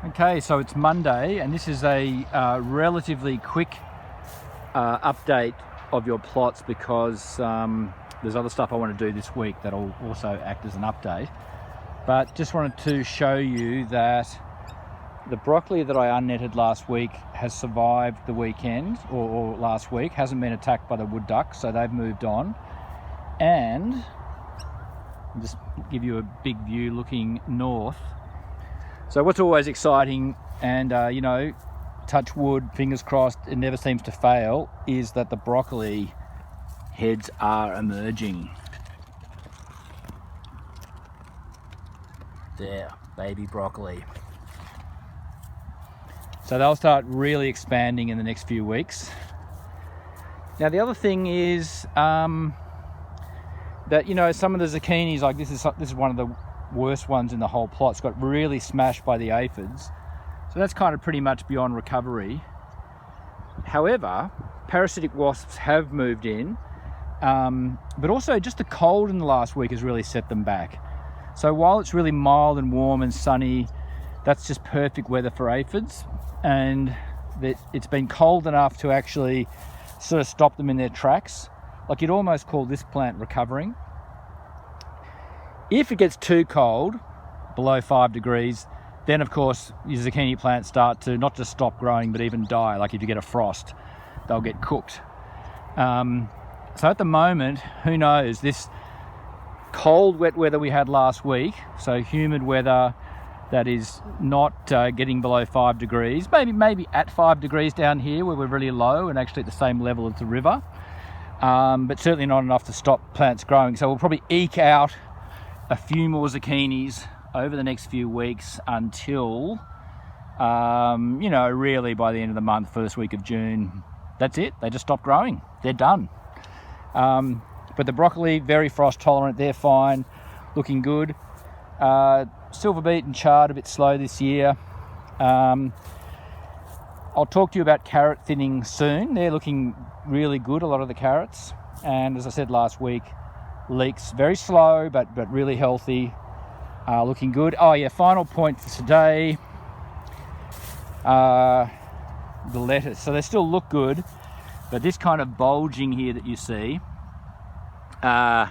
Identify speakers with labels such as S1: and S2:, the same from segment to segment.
S1: Okay, so it's Monday, and this is a relatively quick update of your plots because there's other stuff I want to do this week that'll also act as an update. But just wanted to show you that the broccoli that I unnetted last week has survived the weekend, or last week, hasn't been attacked by the wood duck, so they've moved on. And I'll just give you a big view looking north. So what's always exciting, and touch wood, fingers crossed, it never seems to fail, is that the broccoli heads are emerging. There, baby broccoli. So they'll start really expanding in the next few weeks. Now the other thing is that some of the zucchinis, like this is one of the worst ones in the whole plot. It's got really smashed by the aphids, so that's kind of pretty much beyond recovery. However, parasitic wasps have moved in, but also just the cold in the last week has really set them back. So while it's really mild and warm and sunny, that's just perfect weather for aphids, and it's been cold enough to actually sort of stop them in their tracks. Like, you'd almost call this plant recovering. If it gets too cold, below 5 degrees, then of course your zucchini plants start to not just stop growing but even die. Like if you get a frost, they'll get cooked. So at the moment, who knows, this cold wet weather we had last week, so humid weather that is not getting below 5 degrees, maybe at 5 degrees down here where we're really low and actually at the same level as the river, but certainly not enough to stop plants growing. So we'll probably eke out a few more zucchinis over the next few weeks until, really by the end of the month, first week of June, that's it. They just stop growing. They're done. But the broccoli, very frost tolerant. They're fine, looking good. Silver beet and chard a bit slow this year. I'll talk to you about carrot thinning soon. They're looking really good, a lot of the carrots. And as I said last week, leeks very slow but really healthy, looking good. Oh yeah, final point for today, the lettuce. So they still look good, but this kind of bulging here that you see, it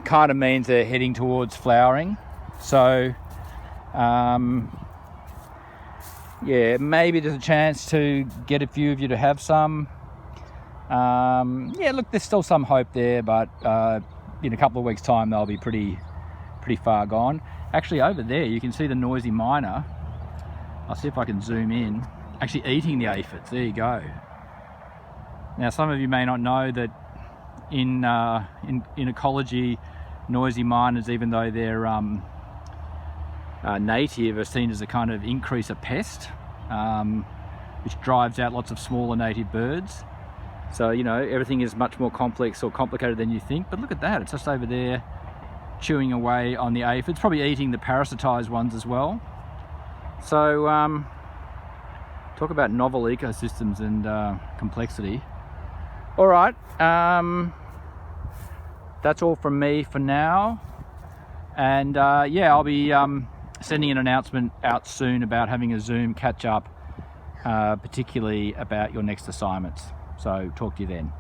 S1: kind of means they're heading towards flowering. So maybe there's a chance to get a few of you to have some. Look, there's still some hope there, but in a couple of weeks' time they'll be pretty far gone. Actually, over there you can see the noisy miner. I'll see if I can zoom in. Actually eating the aphids. There you go. Now, some of you may not know that in ecology, noisy miners, even though they're native, are seen as a kind of increaser pest, which drives out lots of smaller native birds. So, everything is much more complex or complicated than you think. But look at that, it's just over there chewing away on the aphids, probably eating the parasitized ones as well. So, talk about novel ecosystems and complexity. All right, that's all from me for now. And I'll be sending an announcement out soon about having a Zoom catch up, particularly about your next assignments. So talk to you then.